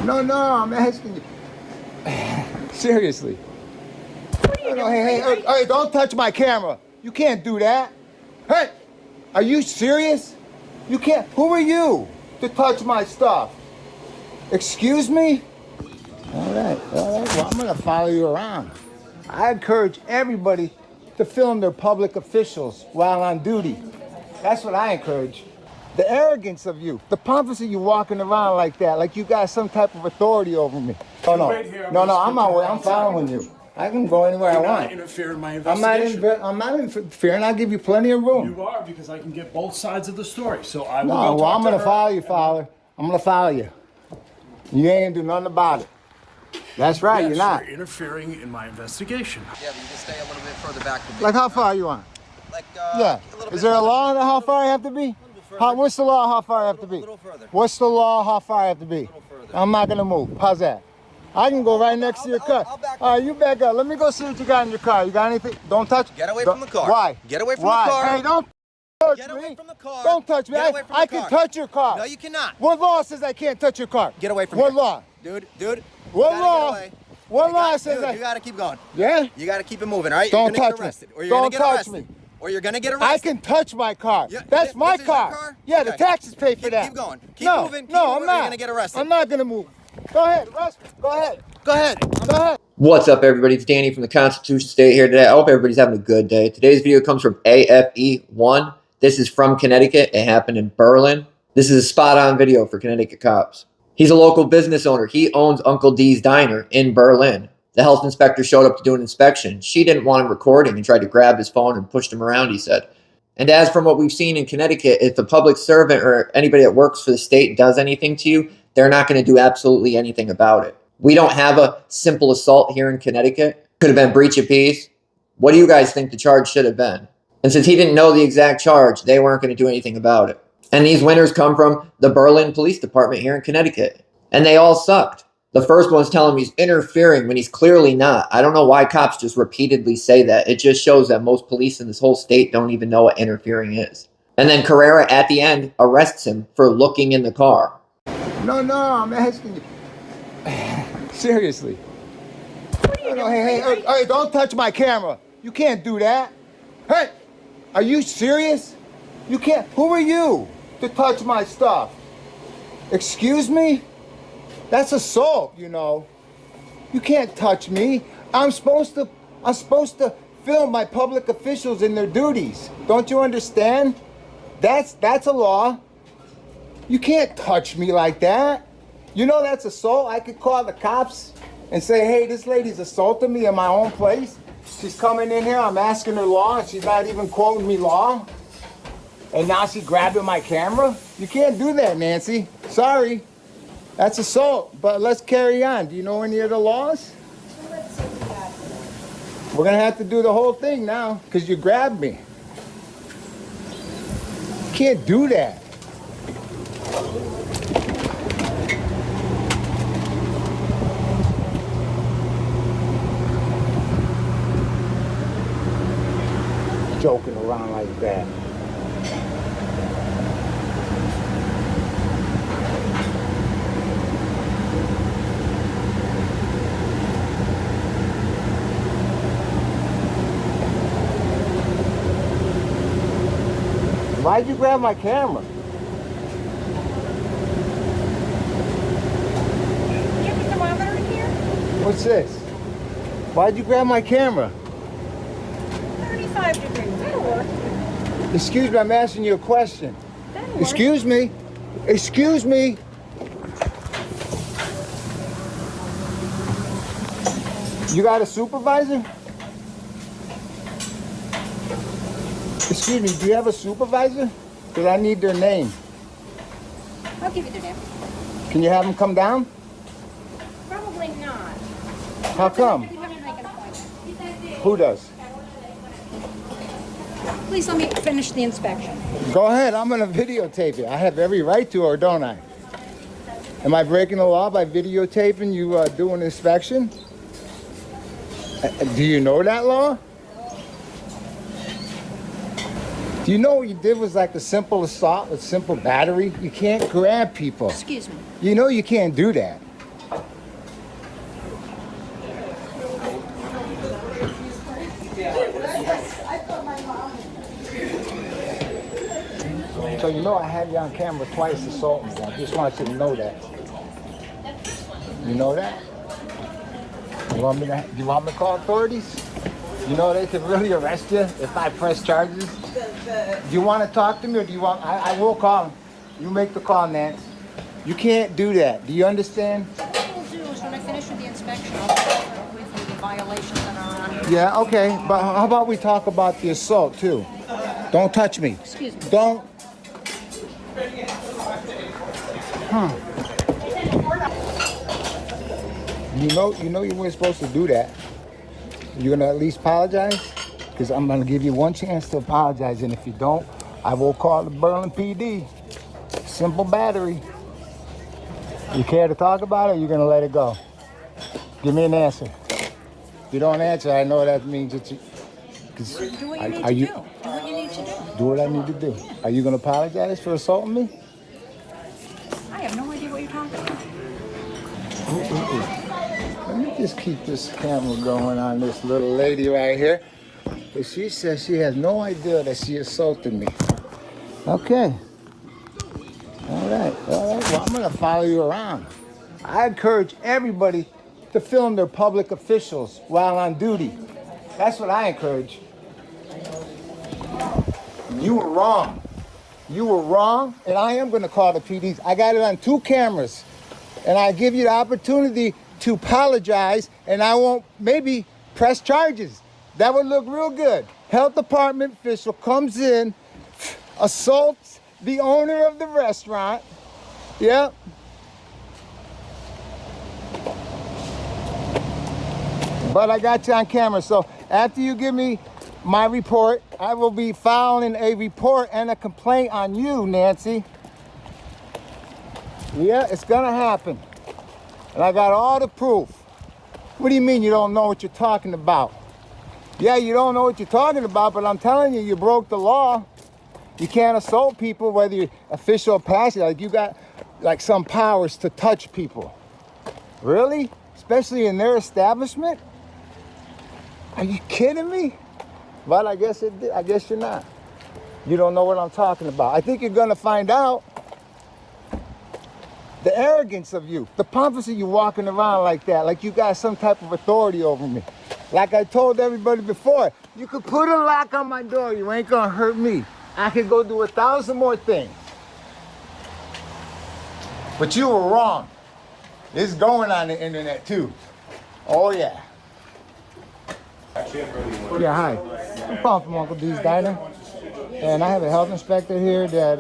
No, I'm asking you. Seriously. What are you doing? Hey, don't touch my camera. You can't do that. Hey, are you serious? You can't. Who are you to touch my stuff? Excuse me? All right. Well, I'm going to follow you around. I encourage everybody to film their public officials while on duty. That's what I encourage. The arrogance of you, the pompous of you walking around like that, like you got some type of authority over me. Oh, no. I'm on way. I'm following you. I can go anywhere I want. Interfere in my investigation. I'm not interfering. I'll give you plenty of room. You are, because I can get both sides of the story. So I will No, go well, I'm talk going to to her. follow you, Fowler. I'm going to follow you. You ain't going to do nothing about it. That's right, Yes, you're not. You're interfering in my investigation. Yeah, but you can stay a little bit further back from me. Like how far you want? Like, Yeah. a little Is bit there a further. law on how far I have to be? What's the law how far I have to be? A little further. What's the law how far I have to be? little further. I'm not going to move. How's that? I can go right next to your car. I'll back up. All right, you back up. Let me go see what you got in your car. You got anything? Don't touch. Get away from the car. Why? Get away from Why? the car. Hey, don't touch Get me. away from the car. Don't touch me. Get away from I the can car. touch your car. No, you cannot. What law says I can't touch your car? Get away from What here. law? Dude. What you gotta law? get away. What You law got- says dude, that? You gotta keep going. Yeah? You gotta keep it moving, all right? Don't You're gonna touch get me. arrested. Or you're Don't gonna get touch arrested. me. Or you're gonna get arrested. I can touch my car. Yeah, That's my this is your car. car? Yeah, the Okay. taxes pay for that. Keep going. Keep no, moving. Keep no, moving, I'm or not. you're gonna get arrested. I'm not gonna move. Go ahead, arrest me. Go ahead. Go ahead. Go ahead. What's up, everybody? It's Danny from the Constitution State here today. I hope everybody's having a good day. Today's video comes from AFE1. This is from Connecticut. It happened in Berlin. This is a spot-on video for Connecticut cops. He's a local business owner. He owns Uncle D's Diner in Berlin. The health inspector showed up to do an inspection. She didn't want him recording and tried to grab his phone and pushed him around, he said. And as from what we've seen in Connecticut, if a public servant or anybody that works for the state does anything to you, they're not going to do absolutely anything about it. We don't have a simple assault here in Connecticut. Could have been breach of peace. What do you guys think the charge should have been? And since he didn't know the exact charge, they weren't going to do anything about it. And these winners come from the Berlin Police Department here in Connecticut. And they all sucked. The first one's telling him he's interfering when he's clearly not. I don't know why cops just repeatedly say that. It just shows that most police in this whole state don't even know what interfering is. And then Correa, at the end, arrests him for looking in the car. No, I'm asking you. Seriously. What are you doing? Hey, don't touch my camera. You can't do that. Hey, are you serious? You can't. Who are you to touch my stuff? Excuse me? That's assault, you know. You can't touch me. I'm supposed to film my public officials in their duties. Don't you understand? That's a law. You can't touch me like that. You know that's assault. I could call the cops and say, hey, this lady's assaulting me in my own place. She's coming in here, I'm asking her law, and she's not even quoting me law. And now she's grabbing my camera? You can't do that, Nancy. Sorry. That's assault, but let's carry on. Do you know any of the laws? We're gonna have to do the whole thing now, because you grabbed me. You can't do that. Joking around like that. Why'd you grab my camera? You have a thermometer in here? What's this? Why'd you grab my camera? 35 degrees. That'll work. Excuse me, I'm asking you a question. That'll work. Excuse me. Excuse me. You got a supervisor? Excuse me, do you have a supervisor? Because I need their name. I'll give you their name. Can you have them come down? Probably not. How come? You have to make an appointment. Who does? Please let me finish the inspection. Go ahead, I'm gonna videotape it. I have every right to, or don't I? Am I breaking the law by videotaping you doing an inspection? Do you know that law? Do you know what you did was like a simple assault, a simple battery? You can't grab people. Excuse me. You know you can't do that. So you know I had you on camera twice assaulting me. I just want you to know that. You know that? You want me to call authorities? You know they could really arrest you if I press charges? Do you want to talk to me or do you want... I will call him. You make the call, Nance. You can't do that. Do you understand? What we'll do is when I finish with the inspection, I'll go over with you the violations that are on here. Yeah, okay. But how about we talk about the assault, too? Don't touch me. Excuse me. Don't... You know you weren't supposed to do that. You're gonna at least apologize? Because I'm gonna give you one chance to apologize, and if you don't, I will call the Berlin PD. Simple battery. You care to talk about it, or you're gonna let it go? Give me an answer. If you don't answer, I know that means that you... Do what you need to do. Do what you need to do. Do what I need to do. Are you gonna apologize for assaulting me? I have no idea what you're talking about. Let me just keep this camera going on this little lady right here. But she says she has no idea that she assaulted me. Okay. All right. Well, I'm going to follow you around. I encourage everybody to film their public officials while on duty. That's what I encourage. You were wrong. You were wrong, and I am going to call the PDs. I got it on 2 cameras, and I give you the opportunity to apologize, and I won't maybe press charges. That would look real good. Health department official comes in, assaults the owner of the restaurant. Yep. But I got you on camera, so after you give me my report, I will be filing a report and a complaint on you, Nancy. Yeah, it's gonna happen. And I got all the proof. What do you mean you don't know what you're talking about? Yeah, you don't know what you're talking about, but I'm telling you, you broke the law. You can't assault people, whether you're official or passive. Like you got like some powers to touch people. Really? Especially in their establishment? Are you kidding me? But I guess you're not. You don't know what I'm talking about. I think you're gonna find out. The arrogance of you, the pompous of you walking around like that, like you got some type of authority over me. Like I told everybody before, you could put a lock on my door, you ain't gonna hurt me. I could go do 1,000 more things. But you were wrong. It's going on the internet too. Oh yeah. Yeah, hi. I'm calling from Uncle D's Diner. And I have a health inspector here that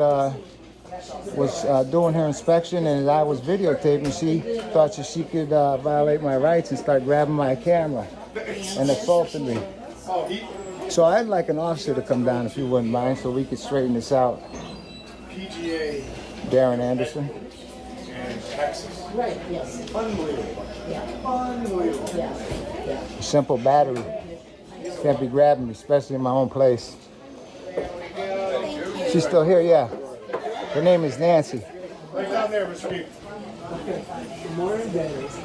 was doing her inspection, and as I was videotaping, she thought that she could violate my rights and start grabbing my camera and assaulting me. So I'd like an officer to come down if you wouldn't mind, so we could straighten this out. PGA Darren Anderson. and Texas. Right, yes. Unbelievable. Yeah. Unbelievable. Yeah. Simple battery. Can't be grabbing me, especially in my own place. She's still here, yeah. Her name is Nancy. Right down there, Mr. Reed.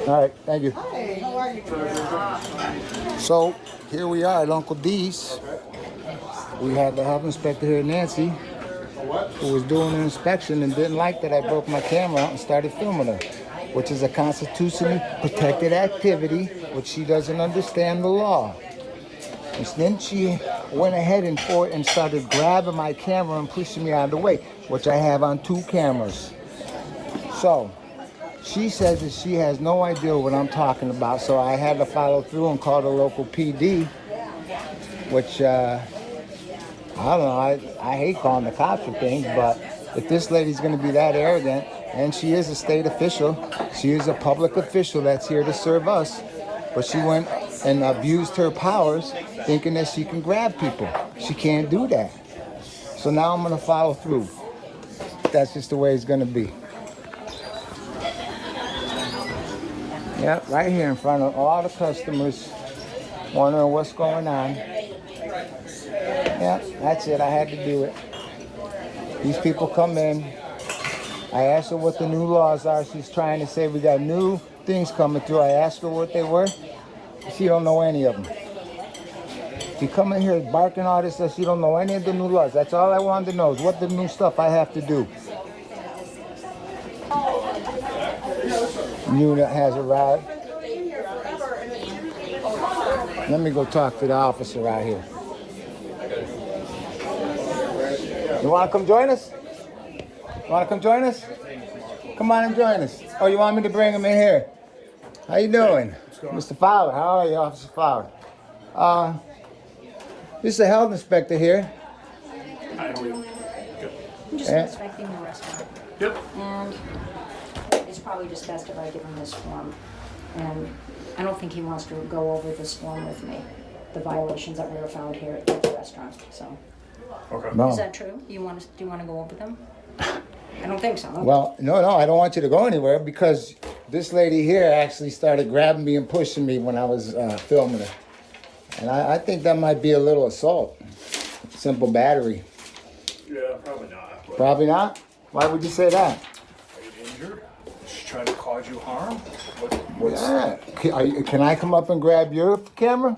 All right, thank you. Hey, how are you? So here we are at Uncle D's. We had the health inspector here, Nancy, who was doing an inspection and didn't like that I broke my camera out and started filming her, which is a constitutionally protected activity, which she doesn't understand the law. And then she went ahead and started grabbing my camera and pushing me out of the way, which I have on 2 cameras. So she says that she has no idea what I'm talking about, so I had to follow through and call the local PD, which, I don't know, I hate calling the cops for things, but if this lady's gonna be that arrogant, and she is a state official, she is a public official that's here to serve us, but she went and abused her powers thinking that she can grab people. She can't do that. So now I'm gonna follow through. That's just the way it's gonna be. Yep, right here in front of all the customers, wondering what's going on. Yep, that's it, I had to do it. These people come in, I asked her what the new laws are. She's trying to say we got new things coming through. I asked her what they were. She don't know any of them. You come in here barking all this stuff, you don't know any of the new laws. That's all I wanted to know is what the new stuff I have to do. Unit has arrived. Let me go talk to the officer out here. You want to come join us? You want to come join us? Come on and join us. Oh, you want me to bring him in here? How you doing? Mr. Fowler, how are you, Officer Fowler? This is the health inspector here. I'm just Eh? inspecting the restaurant. Yep. And it's probably just best if I give him this form. And I don't think he wants to go over this form with me, the violations that were found here at the restaurant, so. Okay. No. Is that true? Do you want to go over them? I don't think so. Well, no, I don't want you to go anywhere because this lady here actually started grabbing me and pushing me when I was filming her. And I think that might be a little assault. Simple battery. Yeah, probably not. But Probably not? Why would you say that? are you injured? She's trying to cause you harm? Yeah. Can I come up and grab your camera?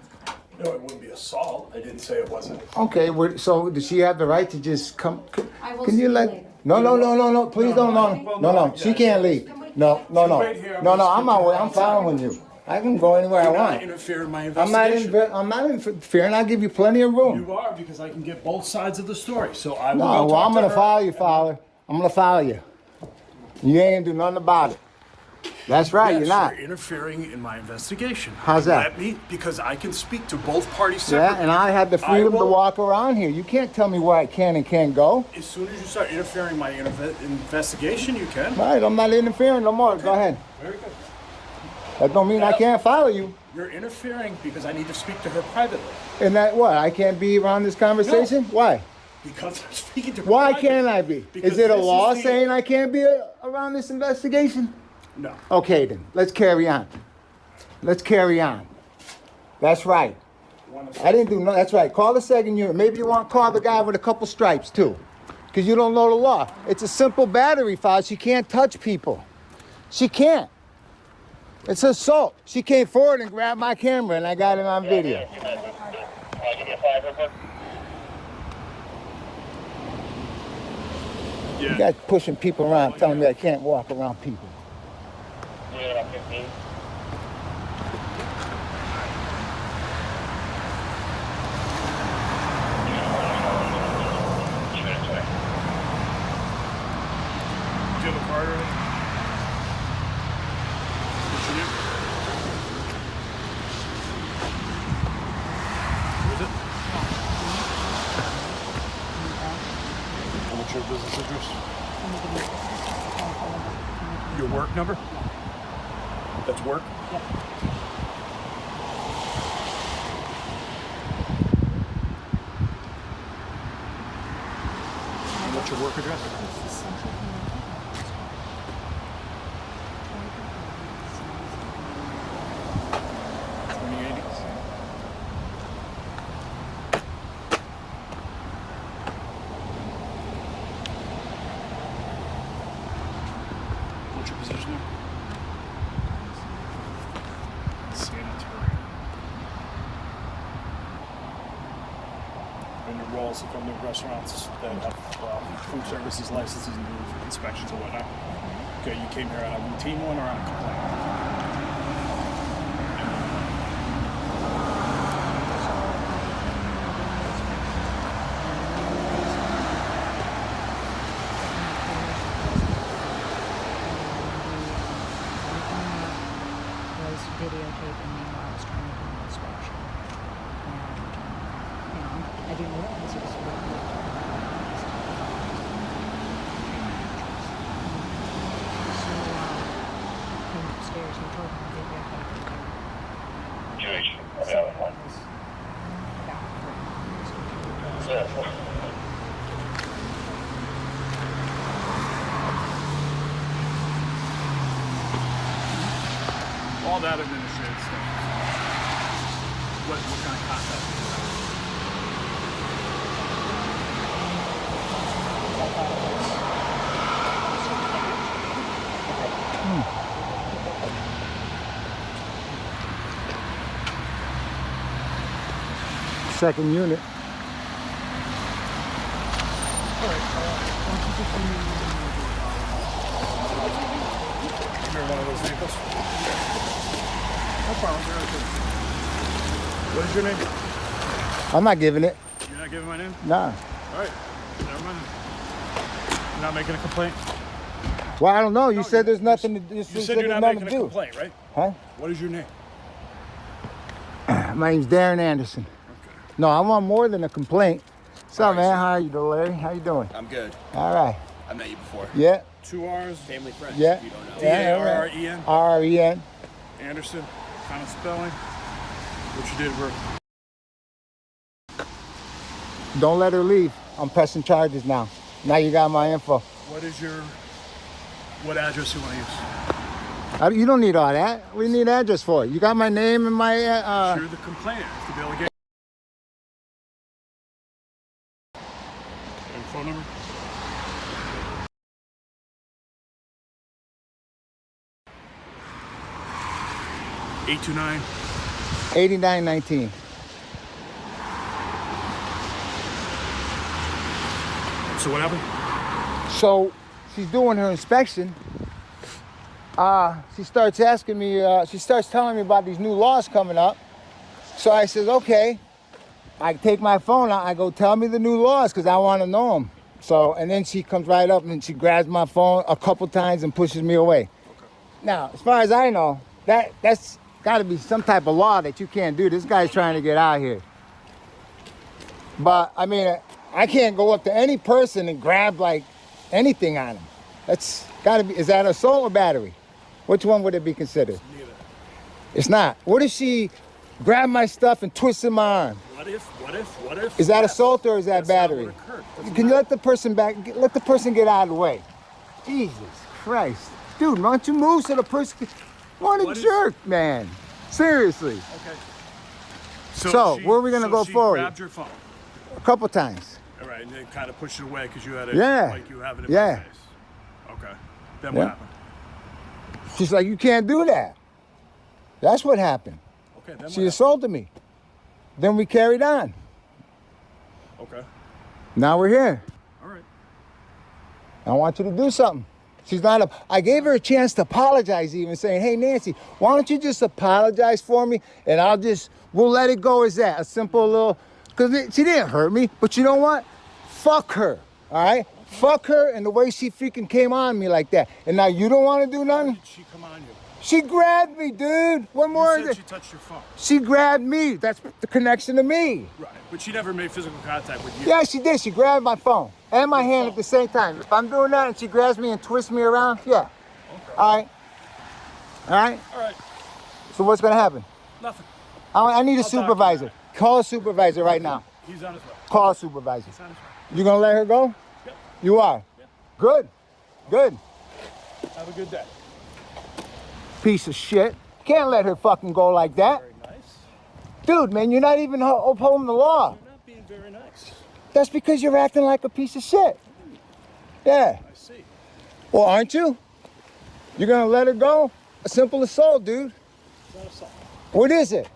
No, it wouldn't be assault. I didn't say it wasn't. Okay, so does she have the right to just come? I will Can see you you let? later. No, please don't, no. She can't leave. No. wait here. No, I'm on way. I'm following you. I can go anywhere I You're not want. interfering in my I'm not investigation. I'm not interfering. I'll give you plenty of room. You are, because I can get both sides of the story. So I will No, go well, talk I'm to gonna her. follow you, Fowler. I'm gonna follow you. You ain't gonna do nothing about it. That's right, Yes, you're not. You're interfering in my investigation. How's that? Let me, because I can speak to both parties Yeah, separately. and I have the freedom to will- walk around here. You can't tell me where I can and can't go. As soon as you start interfering in my investigation, you can. All right, I'm not interfering no more. Go ahead. Very good. That don't mean I can't follow you. You're interfering because I need to speak to her privately. And that what? I can't be around this conversation? Why? Because I'm speaking to her Why privately. can't I be? Because Is it a this is law the- saying I can't be around this investigation? No. Okay then, let's carry on. Let's carry on. That's right. I didn't do no. That's right. Call the second unit. Maybe you want to call the guy with a couple stripes too, because you don't know the law. It's a simple battery foul. She can't touch people. She can't. It's assault. She came forward and grabbed my camera, and I got it on video. You Yeah. guys pushing people around, telling me I can't walk around people. Do you have a card or anything? What's your name? What is it? And what's your business address? Your work number? That's work? And what's your work address? What's your position there? Sanitary. And your roles from the restaurants that have food services, licenses, and do inspections and whatnot. Okay, you came here on a routine one or on a complaint? Was videotaping me while I was trying to do an inspection. And, I didn't realize it was came upstairs and told me to get back up there. All that administrative stuff. What kind of contact? Second unit. All right. Why don't you just give me you're one of those vehicles. No problem. You're okay. What is your name? I'm not giving it. You're not giving my name? Nah. All right. Never mind. You're not making a complaint? Well, I don't know. You No, said there's nothing to do. You said you're not making a complaint, right? Huh? What is your name? My name's Darren Anderson. Okay. No, I want more than a complaint. What's up, All right, man? sir. How are you doing, Larry? How you doing? I'm good. All right. I met you before. Yeah. 2 R's. Family friends. Yeah. If you don't know. D-A-R-R-E-N. R-E-N. Anderson. Kind of spelling. What you did, bro? Don't let her leave. I'm pressing charges now. Now you got my info. What address you want to use? You don't need all that. We need address for it. You got my name and my You're the complainant to be able to get. And phone number? (829) 8919. So what happened? So she's doing her inspection. She starts asking me, she starts telling me about these new laws coming up. So I says, okay. I take my phone out, I go, tell me the new laws, because I want to know them. So, and then she comes right up and she grabs my phone a couple times and pushes me away. Okay. Now, as far as I know, that's got to be some type of law that you can't do. This guy's trying to get out here. But, I mean, I can't go up to any person and grab, like, anything on him. That's got to be, is that assault or battery? Which one would it be considered? Neither. It's not. What if she grabbed my stuff and twisted my arm? What if? Is that Yes. assault or is that That's not battery? what occurred. Doesn't Can you matter. let the person back? Let the person get out of the way. Jesus Christ, dude! Why don't you move so the person? What a What is- jerk, man! Seriously, Okay. So, where are we gonna go she forward? Grabbed your phone. a couple times. All right, and then kind of pushed it away because you had it Yeah. like you have it in Yeah. my face. Okay. Then Yeah. what happened? She's like, you can't do that. That's what happened. Okay. Then She what assaulted me. Then we carried on. happened? Okay. Now we're here. All right. I want you to do something. She's not I gave her a chance to apologize, even saying, hey, Nancy, why don't you just apologize for me? And we'll let it go as that. A simple little, because she didn't hurt me. But you know what? Fuck her, all right? Fuck her and the way she freaking came on me like that. And now you don't want to do How nothing? did she come on you? She grabbed me, dude. What more You is said it? she touched your phone. She grabbed me. That's the connection to me. Right. But she never made physical contact with you. Yeah, she did. She grabbed my phone and my Your hand phone. at the same time. If I'm doing that and she grabs me and twists me around, yeah. Okay. All right. All right. All right. So what's gonna happen? Nothing. I need a I'll supervisor. document Call a supervisor right now. He's on his way. Call a supervisor. He's on his way. You gonna let her go? Yep. You are. Yep. Good. Good. Have a good day. Piece of shit. Can't let her fucking go like that. Very nice. Dude, man, you're not even upholding the law. You're not being very nice. That's because you're acting like a piece of shit. Yeah. I see. Well, aren't you? You're gonna let her go? A simple assault, dude. It's not assault. What is it?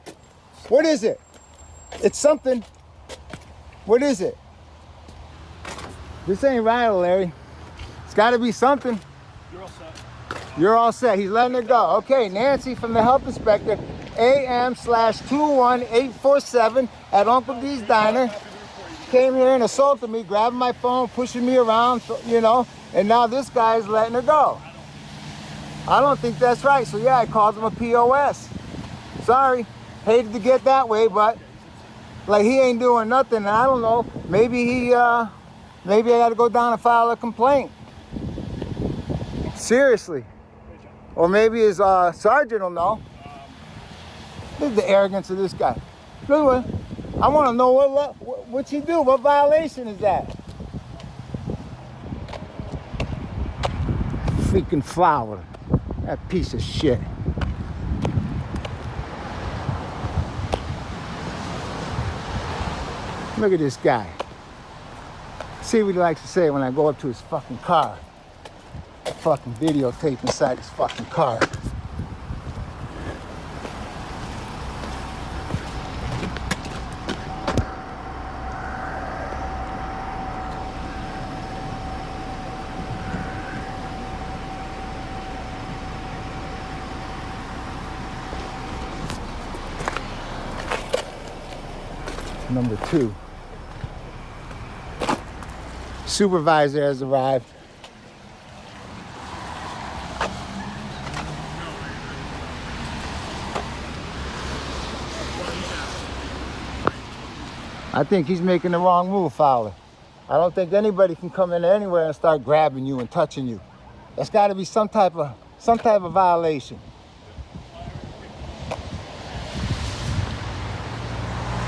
What is it? It's something. What is it? This ain't right, Larry. It's gotta be something. You're all set. You're all set. He's letting her go. Okay, Nancy from the health inspector, AM/21847 at Uncle D's Diner. Came here and assaulted me, grabbing my phone, pushing me around, you know, and now this guy's letting her go. I don't think that's right. So yeah, I called him a POS. Sorry. Hated to get that way, but like he ain't doing nothing. And I don't know. Maybe maybe I gotta go down and file a complaint. Seriously. Or maybe his sergeant will know. Look at the arrogance of this guy. Look, I want to know what you do. What violation is that? Freaking Fowler. That piece of shit. Look at this guy. See what he likes to say when I go up to his fucking car. Fucking videotape inside his fucking car. Number 2. Supervisor has arrived. I think he's making the wrong move, Fowler. I don't think anybody can come in anywhere and start grabbing you and touching you. That's got to be some type of violation.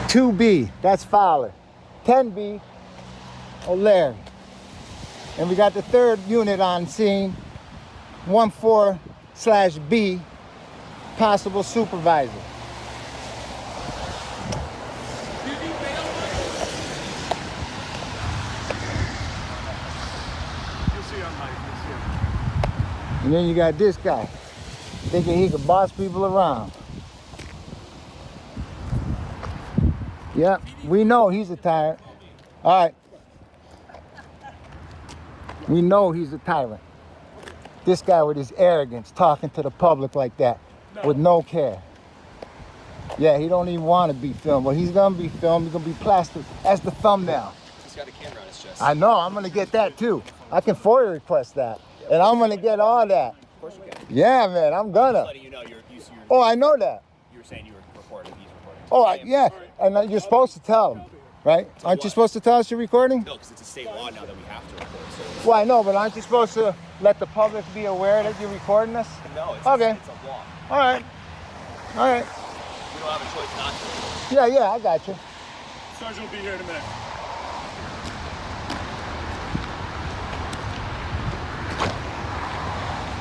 2B, that's Fowler. 10B, O'Leary. And we got the 3rd unit on scene, 14/B, possible supervisor. And then you got this guy, thinking he could boss people around. Yeah, we know he's a tyrant. All right. We know he's a tyrant. This guy with his arrogance, talking to the public like that, with no care. Yeah, he don't even want to be filmed. Well, he's gonna be filmed. He's gonna be plastered as the thumbnail. He's got a camera on his chest. I know, I'm gonna get that too. I can FOIA request that. And I'm gonna get all that. Of course you can. Yeah, man, I'm gonna. Letting you know you're Oh, I know that. you were saying you were recording. He's recording. Oh, yeah, and you're supposed to tell him, right? Aren't you supposed to tell us you're recording? No, because it's a state law now that we have to record. So Well, I know, but aren't you supposed to let the public be aware that you're recording us? no, it's Okay. it's a law. All right. All right. We don't have a choice not to. Yeah, I got you. Sergeant will be here in a minute.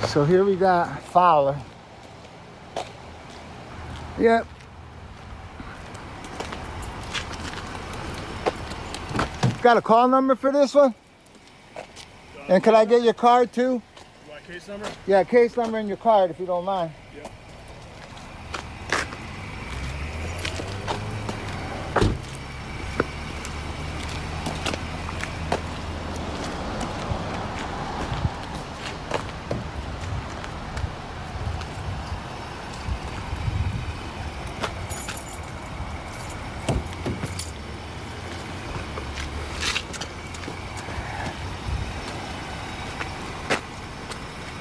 So here we got Fowler. Yep. Got a call number for this one? And could I get your card too? You want case number? Yeah, case number and your card if you don't mind. Yeah.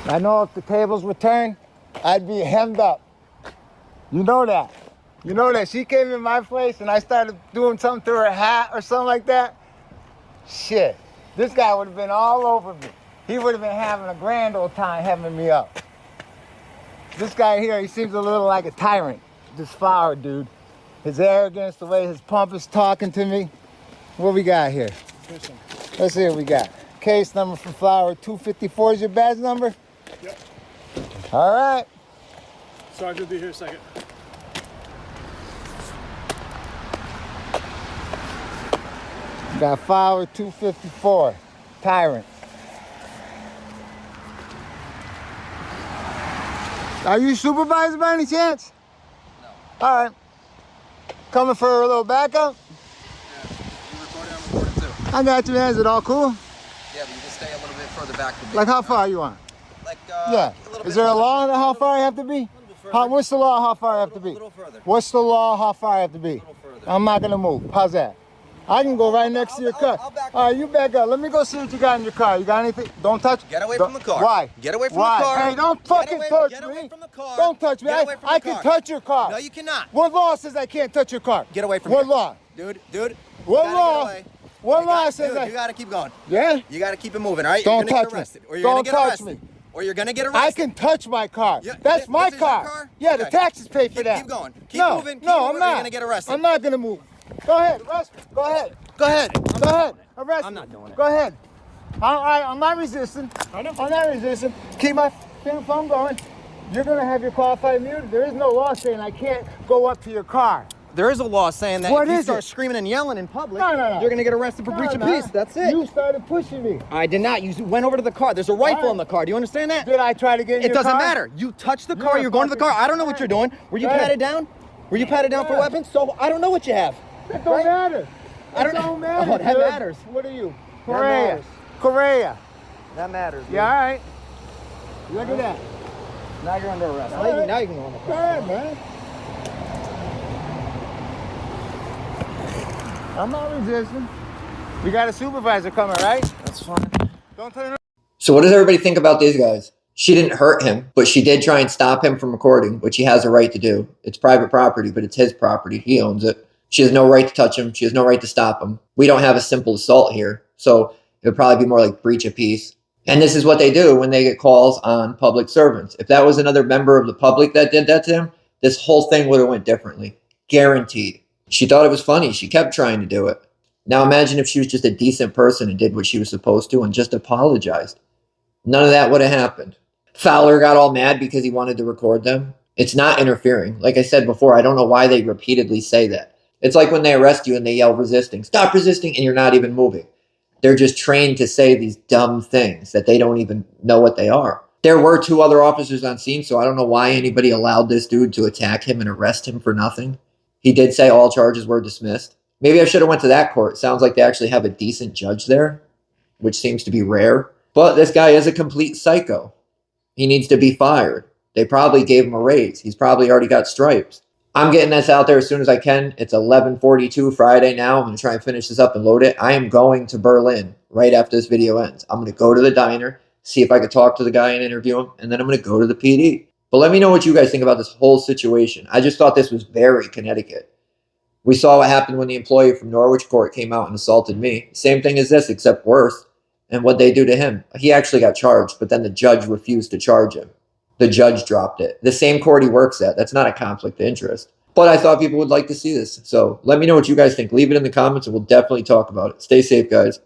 I know if the tables were turned, I'd be hemmed up. You know that. You know that. She came in my place and I started doing something to her hat or something like that. Shit. This guy would have been all over me. He would have been having a grand old time having me up. This guy here, he seems a little like a tyrant. This Fowler dude. His arrogance, the way his pump is talking to me. What we got here? Let's see what we got. Case number for Flower 254 is your badge number? Yep. All right. Sergeant will be here in a second. Got Flower 254, tyrant. Are you supervisor by any chance? No. All right. Coming for a little backup? Yeah. You recording? I'm recording too. I got you, man. Is it all cool? Yeah, but you can stay a little bit further back from me. Like how far you want? Like Yeah. a little Is bit there a further. law on how far I have to be? A little bit further. What's the law how far I have to be? A little further. What's the law how far I have to be? A little further. I'm not gonna move. How's that? I can go right next to your car. I'll back All right, you back up. Let me go see what you got in your car. You got anything? Don't touch. Get away Don't- from the car. Why? Get away from Why? the car. Hey, don't fucking touch Get me. away from the car. Don't touch me. Get away from I the can car. touch your car. No, you cannot. What law says I can't touch your car? Get away from What here. law? Dude. What you gotta law? get away. What You law got- says dude, I? you gotta keep going. Yeah? You gotta keep it moving, all right? Don't you're gonna touch get me. arrested. Or you're Don't gonna get touch arrested. me. Or you're gonna get arrested. I can touch my car. Yeah, That's this my is your car. car? Yeah, the Okay. taxes pay for that. Keep going. Keep no, moving. Keep no, moving, I'm not. You're gonna get arrested. I'm not gonna move. Go ahead, arrest me. Go ahead. Go ahead. Go ahead. Arrest I'm me. not doing it. Go ahead. I'm not resisting. I'm not resisting. Keep my phone going. You're gonna have your qualified immunity. There is no law saying I can't go up to your car. There is a law saying that What if you is start it? screaming and yelling in public, No. you're gonna get arrested for breach of peace. That's it. You started pushing me. I did not. You went over to the car. There's a rifle Why? in the car. Do you understand that? Did I try to get in It your doesn't car? matter. You touched the You're car. a You're going to the car. fucking- I don't know what you're doing. Were you Go ahead. patted down? Were you patted down for Yeah. weapons? So I don't know what you have. It don't matter. I don't It don't matter. Oh, that dude. matters. What are you? That Correa. matters. Correa. That matters. Yeah, all right. Look at that. Now you're under arrest. All right. Now you can go on the Go car. ahead, man. I'm not resisting. We got a supervisor coming, right? That's fine. Don't turn around. So what does everybody think about these guys? She didn't hurt him, but she did try and stop him from recording, which he has a right to do. It's private property, but it's his property. He owns it. She has no right to touch him. She has no right to stop him. We don't have a simple assault here, so it would probably be more like breach of peace. And this is what they do when they get calls on public servants. If that was another member of the public that did that to him, this whole thing would have went differently. Guaranteed. She thought it was funny. She kept trying to do it. Now imagine if she was just a decent person and did what she was supposed to and just apologized. None of that would have happened. Fowler got all mad because he wanted to record them. It's not interfering. Like I said before, I don't know why they repeatedly say that. It's like when they arrest you and they yell resisting. Stop resisting, and you're not even moving. They're just trained to say these dumb things that they don't even know what they are. There were 2 other officers on scene, so I don't know why anybody allowed this dude to attack him and arrest him for nothing. He did say all charges were dismissed. Maybe I should have went to that court. Sounds like they actually have a decent judge there, which seems to be rare. But this guy is a complete psycho. He needs to be fired. They probably gave him a raise. He's probably already got stripes. I'm getting this out there as soon as I can. It's 11:42 Friday now. I'm going to try and finish this up and load it. I am going to Berlin right after this video ends. I'm going to go to the diner, see if I could talk to the guy and interview him, and then I'm going to go to the PD. But let me know what you guys think about this whole situation. I just thought this was very Connecticut. We saw what happened when the employee from Norwich Court came out and assaulted me. Same thing as this, except worse. And what they do to him. He actually got charged, but then the judge refused to charge him. The judge dropped it. The same court he works at. That's not a conflict of interest. But I thought people would like to see this. So let me know what you guys think. Leave it in the comments and we'll definitely talk about it. Stay safe, guys.